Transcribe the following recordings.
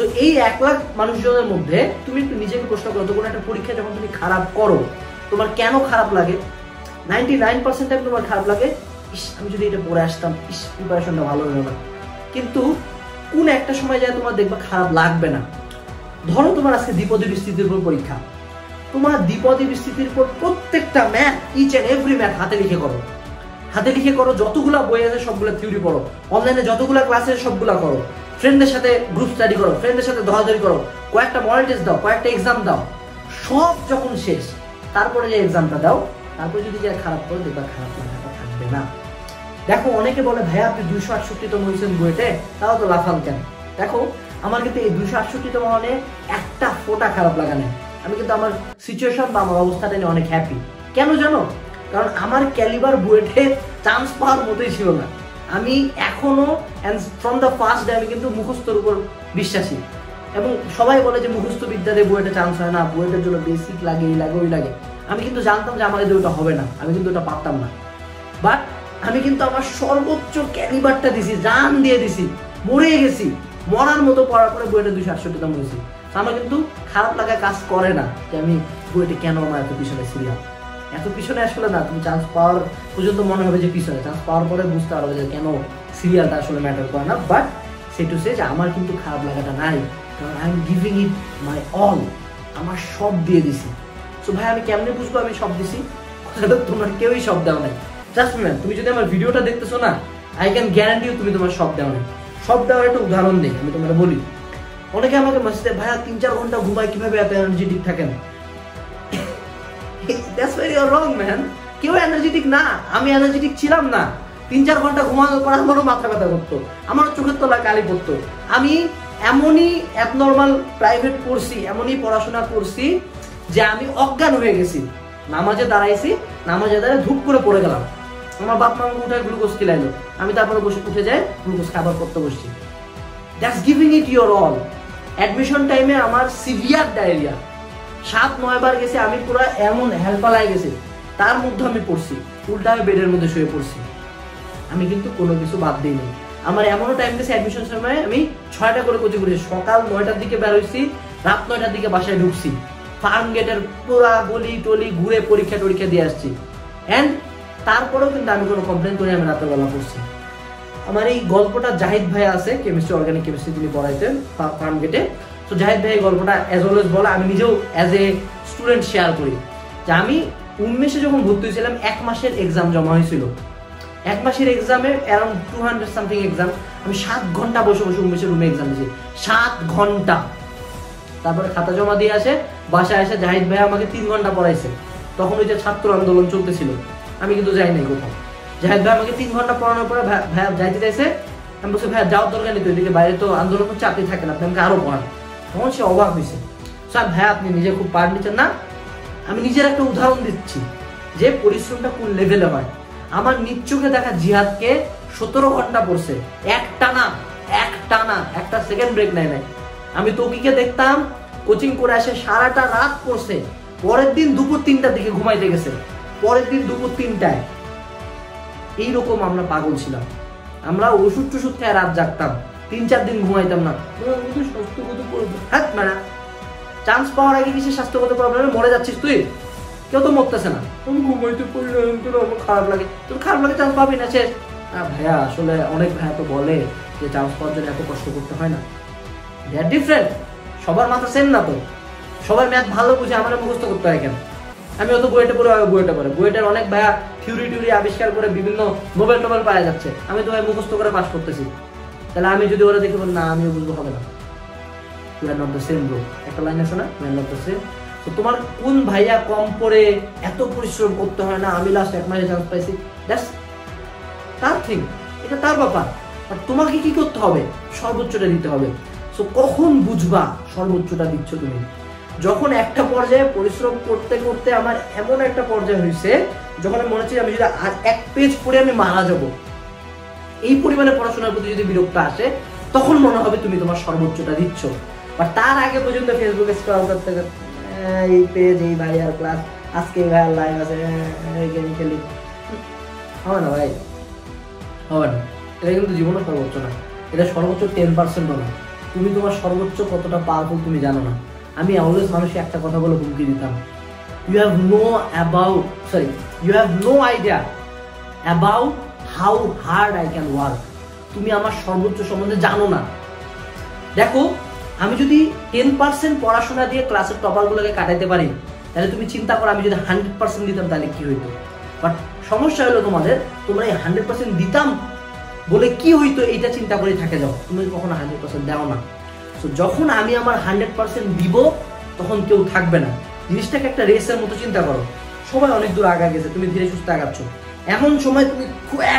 So এই 1 লাখ মানুষজনের মধ্যে তুমি একটু নিজেকে প্রশ্ন করো তো, কোনো একটা পরীক্ষা যখন তুমি খারাপ করো তোমার কেন খারাপ লাগে? 99% টাইম তোমার খারাপ লাগে, ইস আমি যদি এটা পড়ে আসতাম, ইস প্রিপারেশনটা ভালো হলো না। কিন্তু কোন একটা সময় যায় তোমার দেখবা খারাপ লাগবে না। ধরো তোমার আজকে দ্বিপদী বিস্তৃতির উপর পরীক্ষা, তোমার দ্বিপদী বিস্তৃতির উপর প্রত্যেকটা math, each and every math হাতে লিখে করো, হাতে লিখে করো, যতগুলা বই আছে সবগুলা থিওরি পড়ো, অনলাইনে যতগুলা ক্লাস আছে সবগুলা করো, ফ্রেন্ডদের সাথে গ্রুপ স্টাডি করো, ফ্রেন্ডদের সাথে ধরাধরি করো, কয়েকটা মডেল টেস্ট দাও, কয়েকটা এক্সাম দাও, সব যখন শেষ তারপরে যে এক্সামটা দাও, তারপরে যদি যা খারাপ করো দেখবা খারাপ লাগাটা থাকবে না। দেখো অনেকে বলে ভাইয়া আপনি 268তম হয়েছেন বুয়েটে, তাও তো লাফান কেন? দেখো আমার কিন্তু এই 268তম মানে একটা ফোঁটা খারাপ লাগা নেই। আমি কিন্তু আমার সিচুয়েশন বা আমার অবস্থাটা নিয়ে অনেক হ্যাপি। কেন জানো? কারণ আমার ক্যালিবার বুয়েটে চান্স পাওয়ার মতোই ছিল না। আমি এখনো ফ্রম দ্য ফার্স্ট ডে আমি কিন্তু মুখস্থর উপর বিশ্বাসী, এবং সবাই বলে যে মুখস্থ বিদ্যাতে বুয়েটে চান্স হয় না, বুয়েটের জন্য বেসিক লাগে, এই লাগে ওই লাগে। আমি কিন্তু জানতাম যে আমার এদের ওটা হবে না, আমি কিন্তু ওটা পারতাম না, বাট আমি কিন্তু আমার সর্বোচ্চ ক্যালিবারটা দিছি, জান দিয়ে দিছি, মরে গেছি, মরার মতো পড়ার পরে বুয়েটে 268তম হয়েছি। আমার কিন্তু খারাপ লাগা কাজ করে না যে আমি বুয়েটে কেন আমার এত পিছনে সিরিয়াল, এত পিছনে আসলে না। তুমি চান্স পাওয়ার পর্যন্ত মনে হবে যে পিছনে, চান্স পাওয়ার পরে বুঝতে পারবে যে কেন সিরিয়ালটা আসলে ম্যাটার করে না। বাট সে টু সে যে আমার কিন্তু খারাপ লাগাটা নাই, কারণ I am giving it my all, আমার সব দিয়ে দিছি। সো ভাই আমি কেমনে বুঝবো আমি সব দিছি? তোমার কেউই সব দেওয়া নাই। জাস্ট ম্যান তুমি যদি আমার ভিডিওটা দেখতেছো না, আই ক্যান গ্যারান্টি ইউ তুমি তোমার সব দেওয়া নাই। সব দেওয়ার একটা উদাহরণ দিই আমি তোমাকে বলি। অনেকে আমাকে মেসেজে ভাইয়া 3-4 ঘন্টা ঘুমায় কিভাবে এত এনার্জেটিক থাকেন? That's very wrong man. কেউ এনার্জেটিক না, আমি এনার্জেটিক ছিলাম না। 3-4 ঘন্টা ঘুমানোর পর আমারও মাথা ব্যথা করতো, আমারও চোখের তলায় কালি পড়তো। আমি এমনই অ্যাবনর্মাল প্রাইভেট পড়ছি, এমনই পড়াশোনা করছি যে আমি অজ্ঞান হয়ে গেছি। নামাজে দাঁড়াইছি, নামাজে দাঁড়ায় ধূপ করে পড়ে গেলাম, আমার বাপ মা আমাকে উঠে গ্লুকোজ খিলাইলো, আমি তারপরে বসে উঠে যাই গ্লুকোজ খাবার করতে বসছি। That's giving it your all. Admission টাইমে আমার সিভিয়ার ডায়রিয়া, 7-9 বার গেছে, আমি পুরো এমন হেলপালায় গেছে, তার মধ্যে আমি পড়ছি, উল্টা আমি বেডের মধ্যে শুয়ে পড়ছি। আমি কিন্তু কোনো কিছু বাদ দিইনি। আমার এমনও টাইম গেছে অ্যাডমিশন সময় আমি 6টা করে কোচিং করেছি, সকাল 9টার দিকে বের হইছি, রাত 9টার দিকে বাসায় ঢুকছি, ফার্ম গেটের পুরা গলি টলি ঘুরে পরীক্ষা টরীক্ষা দিয়ে আসছি। অ্যান্ড তারপরেও কিন্তু আমি কোনো কমপ্লেন করি, আমি রাতের বেলা পড়ছি। আমার এই গল্পটা জাহিদ ভাই আছে, কেমিস্ট্রি অর্গানিক কেমিস্ট্রি তিনি পড়াইতেন ফার্ম গেটে। তো জাহিদ ভাই এই গল্পটা অ্যাজ অলওয়েজ বলে, আমি নিজেও অ্যাজ এ স্টুডেন্ট শেয়ার করি যে আমি উন্মেষে যখন ভর্তি হয়েছিলাম 1 মাসের এক্সাম জমা হয়েছিল। 1 মাসের এক্সামে অ্যারাউন্ড 200 সামথিং এক্সাম, আমি 7 ঘন্টা বসে বসে উন্মেষের রুমে এক্সাম দিয়েছি, 7 ঘন্টা। তারপরে খাতা জমা দিয়ে আসে, বাসায় এসে জাহিদ ভাই আমাকে 3 ঘন্টা পড়াইছে। তখন ওই যে ছাত্র আন্দোলন চলতেছিল, আমি কিন্তু যাই নাই কোথাও। জাহিদ ভাই আমাকে 3 ঘন্টা পড়ানোর পরে ভাইয়া যাইতে চাইছে, আমি বলছি ভাইয়া যাওয়ার দরকার নেই, তো এদিকে বাইরে তো আন্দোলন হচ্ছে, আপনি থাকেন, আপনি আমাকে আরো পড়ান। তখন সে অবাক হয়েছে, স্যার ভাইয়া আপনি নিজে খুব পার নিচ্ছেন না। আমি নিজের একটা উদাহরণ দিচ্ছি যে পরিশ্রমটা কোন লেভেলে হয়। আমার নিজ চোখে দেখা জিহাদকে 17 ঘন্টা পড়ছে, একটানা, একটা সেকেন্ড ব্রেক নেয় নাই। আমি তৌকিকে দেখতাম কোচিং করে আসে, সারাটা রাত পড়ছে, পরের দিন দুপুর 3টার দিকে ঘুমাইতে গেছে, পরের দিন দুপুর 3টায়। এইরকম আমরা পাগল ছিলাম, আমরা ওষুধ টষুধ খেয়ে রাত জাগতাম, 3-4 দিন ঘুমাইতাম না। চান্স পাওয়ার আগে কিছু স্বাস্থ্যগত প্রবলেমে মরে যাচ্ছিস তুই, কেউ তো মরতেছে না, তুমি ঘুমাইতে পারি না, আমার খারাপ লাগে, তোর খারাপ লাগে চান্স পাবি না শেষ। ভাইয়া আসলে অনেক ভাইয়া তো বলে যে চান্স পাওয়ার জন্য এত কষ্ট করতে হয় না, দে আর ডিফারেন্ট, সবার মাথা সেম না তো, সবার ম্যাথ ভালো বুঝে আমার মুখস্থ করতে হয় কেন? আমি অত বইটা পড়ে বইটার অনেক ভাইয়া থিওরি আবিষ্কার করে বিভিন্ন নোবেল টোবেল পাওয়া যাচ্ছে, আমি তো ভাই মুখস্থ করে পাস করতেছি। তাহলে আমি যদি ওরা দেখে বলি না আমিও বুঝবো, হবে না। We are not the same bro, একটা লাইন আছে না, we are not the same। তো তোমার কোন ভাইয়া কম পড়ে এত পরিশ্রম করতে হয় না, আমি লাস্ট 1 মাসে চান্স পাইছি, দ্যাটস তার থিং, এটা তার ব্যাপার। আর তোমাকে কি করতে হবে? সর্বোচ্চটা দিতে হবে। সো কখন বুঝবা সর্বোচ্চটা দিচ্ছ তুমি? যখন একটা পর্যায়ে পরিশ্রম করতে করতে আমার এমন একটা পর্যায়ে হয়েছে যখন আমি মনে হচ্ছে আমি যদি আর 1 পেজ পড়ে আমি মারা যাব, এই পরিমাণে পড়াশোনার প্রতি যদি বিরক্ত আসে, তখন মনে হবে তুমি তোমার সর্বোচ্চটা দিচ্ছ। আর তার আগে পর্যন্ত ফেসবুকে স্ক্রল করতে এই পেজ, এই ভাই আর ক্লাস, আজকে ভাই আর লাইভ আছে, গেম খেলি, হবে না ভাই, হবে না। এটা কিন্তু জীবনের সর্বোচ্চ না, এটা সর্বোচ্চ 10% না, তুমি তোমার সর্বোচ্চ কতটা পাওয়ারফুল তুমি জানো না। আমি অলওয়েজ মানুষকে একটা কথা বলে হুমকি দিতাম, you have no idea about how hard I can work. তুমি আমার সর্বোচ্চ সম্বন্ধে জানো না। দেখো, আমি যদি 10% পড়াশোনা দিয়ে ক্লাসের টপারগুলোকে কাটাইতে পারি, তাহলে তুমি চিন্তা করো আমি যদি 100% দিতাম তাহলে কি হইতো। বাট সমস্যা হলো তোমাদের, তোমরা এই 100% দিতাম বলে কি হইতো এইটা চিন্তা করে থাকে যাও, তুমি কখনো 100% দাও না। তো যখন আমি আমার 100% দিব তখন কেউ থাকবে না। জিনিসটাকে একটা রেসের মতো চিন্তা করো, সবাই অনেক দূর আগা গেছে, তুমি ধীরে সুস্থে আগাচ্ছ, এমন সময় তুমি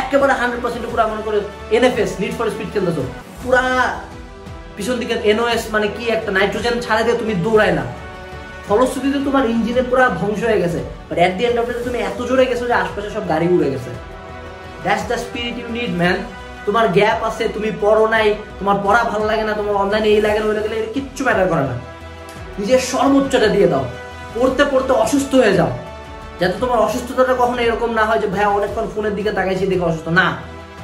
একেবারে 100% পুরো মনে করে NFS নিড ফর স্পিড খেলতেছো, পুরা পিছন দিকে NOS মানে কি একটা নাইট্রোজেন ছাড়া দিয়ে তুমি দৌড়ায় না, ফলশ্রুতিতে তোমার ইঞ্জিনে পুরো ধ্বংস হয়ে গেছে, but at the end of the day তুমি এত জোরে গেছো যে আশপাশে সব গাড়ি উড়ে গেছে। That's the spirit you need man. তোমার গ্যাপ আছে, তুমি পড়ো নাই, তোমার পড়া ভালো লাগে না, তোমার অনলাইনে এই লাগে না ওই লাগে, কিচ্ছু ম্যাটার করে না। নিজের সর্বোচ্চটা দিয়ে দাও, পড়তে পড়তে অসুস্থ হয়ে যাও, যাতে তোমার অসুস্থতাটা কখনো এরকম না হয় যে ভাই অনেকক্ষণ ফোনের দিকে তাকাইছি দেখে অসুস্থ। না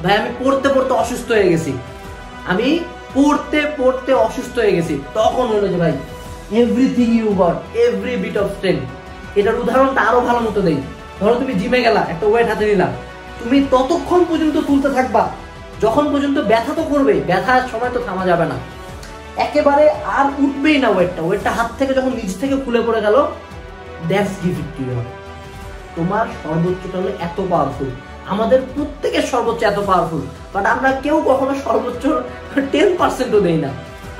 ভাই, আমি পড়তে পড়তে অসুস্থ হয়ে গেছি, আমি পড়তে পড়তে অসুস্থ হয়ে গেছি, তখন হলো যে ভাই everything you got, every bit of strength. এটার উদাহরণটা আরো ভালো মতো দেই। ধরো তুমি জিমে গেলা, একটা ওয়েট হাতে নিলা, তুমি ততক্ষণ পর্যন্ত তুলতে থাকবা যখন পর্যন্ত ব্যথা তো করবে, ব্যথার সময় তো থামা যাবে না, একেবারে আর উঠবেই না ওয়েটটা হাত থেকে যখন নিচ থেকে খুলে পড়ে গেল, that's give it to you. তোমার সর্বোচ্চটা হলো এত পাওয়ারফুল, আমাদের প্রত্যেকের সর্বোচ্চ এত পাওয়ারফুল, বাট আমরা কেউ কখনো সর্বোচ্চ 10%ও দেই না,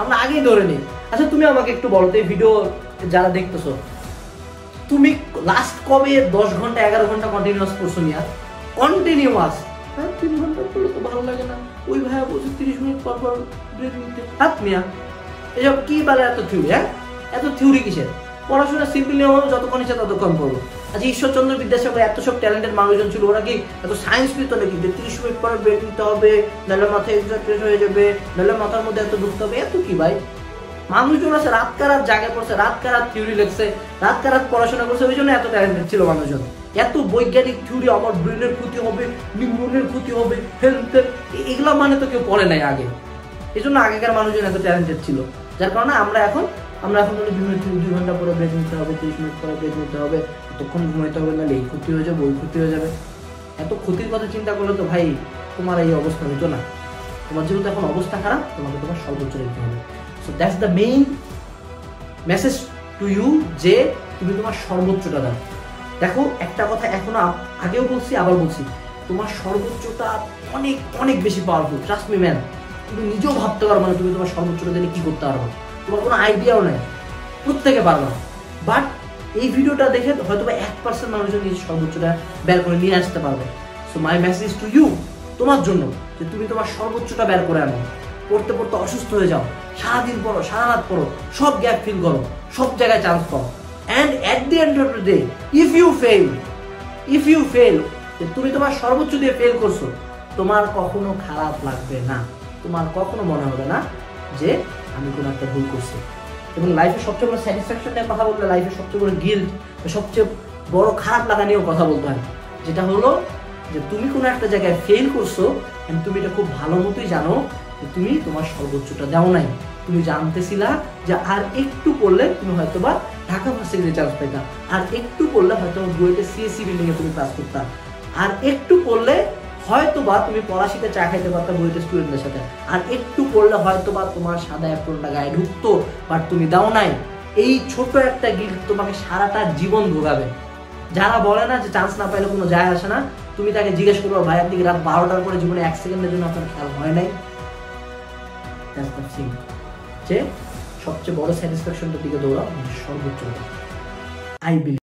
আমরা আগেই ধরে নিই। আচ্ছা তুমি আমাকে একটু বলো তো, এই ভিডিও যারা দেখতেছো, তুমি লাস্ট কবে 10 ঘন্টা 11 ঘন্টা কন্টিনিউয়াস পড়ছো নিয়া? কন্টিনিউয়াস 3 ঘন্টা পড়লে তো ভালো লাগে না, ওই ভাইয়া বলছে 30 মিনিট পর পর ব্রেক নিতে। হাত মিয়া, এসব কি বলে এত থিওরি? এত থিওরি কিসের? পড়াশোনা সিম্পল নিয়ম হবে, যতক্ষণ ইচ্ছা ততক্ষণ পড়বো। আচ্ছা ঈশ্বরচন্দ্র বিদ্যাসাগর এত সব ট্যালেন্টেড মানুষজন ছিল, ওরা কি এত সায়েন্স পেত নাকি যে 30 মিনিট পর ব্রেক নিতে হবে, নাহলে মাথায় এক্সাক্ট হয়ে যাবে, নাহলে মাথার মধ্যে এত ঢুকতে হবে? এত কি ভাই, মানুষজন আছে রাত কারাত জাগে পড়ছে, রাত কারাত থিওরি লেখছে, রাত কারাত পড়াশোনা করছে, ওই জন্য এত ট্যালেন্টেড ছিল মানুষজন। এত বৈজ্ঞানিক থিওরি, আমার ব্রেনের ক্ষতি হবে, নিউরনের ক্ষতি হবে, হেলথের, এগুলো মানে তো কেউ পড়ে নাই আগে, এই জন্য আগেকার মানুষজন এত ট্যালেন্টেড ছিল। যার কারণে আমরা এখন বিভিন্ন 2 ঘন্টা পরে ব্রেক নিতে হবে, 30 মিনিট পরে ব্রেক নিতে হবে, ততক্ষণ ঘুমাইতে হবে, নাহলে এই ক্ষতি হয়ে যাবে, ওই ক্ষতি হয়ে যাবে। এত ক্ষতির কথা চিন্তা করলে তো ভাই তোমার এই অবস্থা হতো না। তোমার যেহেতু এখন অবস্থা খারাপ, তোমাকে তোমার সর্বোচ্চ দিতে হবে। So that's the main message to you, যে তুমি তোমার সর্বোচ্চটা দাও। দেখো একটা কথা এখনো আগেও বলছি, আবার বলছি, তোমার সর্বোচ্চটা অনেক অনেক বেশি পাওয়ারফুল। ট্রাস্ট মি ম্যান, তুমি নিজেও ভাবতে পারবে না তুমি তোমার সর্বোচ্চটা দিলে কি করতে পারবে, তোমার কোনো আইডিয়াও নেই, প্রত্যেকে পারবে না। বাট এই ভিডিওটা দেখে হয়তো 1% মানুষজন নিজের সর্বোচ্চটা বের করে নিয়ে আসতে পারবে। So my message to you, তোমার জন্য, যে তুমি তোমার সর্বোচ্চটা বের করে আনো। পড়তে পড়তে অসুস্থ হয়ে যাও, সারাদিন পড়ো, সারা রাত পড়ো, সব গ্যাপ ফিল করো, সব জায়গায় চান্স পাও, and at the end of the day if you fail, তুমি তোমার সর্বোচ্চ দিয়ে ফেল করছো, তোমার কখনো খারাপ লাগবে না, তোমার কখনো মনে হবে না যে আমি কোনো একটা ভুল করছি। এবং লাইফে সবচেয়ে বড় স্যাটিসফ্যাকশন নিয়ে কথা বললে, লাইফে সবচেয়ে বড় গিল্ট, সবচেয়ে বড় খারাপ লাগা নিয়েও কথা বলতে হয়, যেটা হলো যে তুমি কোনো একটা জায়গায় ফেল করছো, তুমি এটা খুব ভালো মতোই জানো যে তুমি তোমার সর্বোচ্চটা দাও নাই। তুমি জানতেছিলা যে আর একটু পড়লে তুমি হয়তোবা ঢাকা ভার্সিটিতে চান্স পাইতা, আর একটু পড়লে হয়তো বুয়েটে সিএসসি বিল্ডিং এ তুমি ক্লাস করতা, আর একটু পড়লে হয়তোবা তুমি পড়াশিতে চা খাইতে পারতা বুয়েটের স্টুডেন্টদের সাথে, আর একটু পড়লে হয়তোবা তোমার সাদা অ্যাপ্রনটা গায়ে ঢুকতো, বাট তুমি দাও নাই। এই ছোট একটা গিল্ট তোমাকে সারাটা জীবন ভোগাবে। যারা বলে না যে চান্স না পাইলে কোনো যায় আসে না, তুমি তাকে জিজ্ঞেস করবো ভাই আপনি রাত 12টার পরে জীবনে 1 সেকেন্ডের জন্য আপনার খেয়াল হয় নাই? যে সবচেয়ে বড় স্যাটিসফ্যাকশনটার দিকে দৌড়াও, সর্বোচ্চ। I believe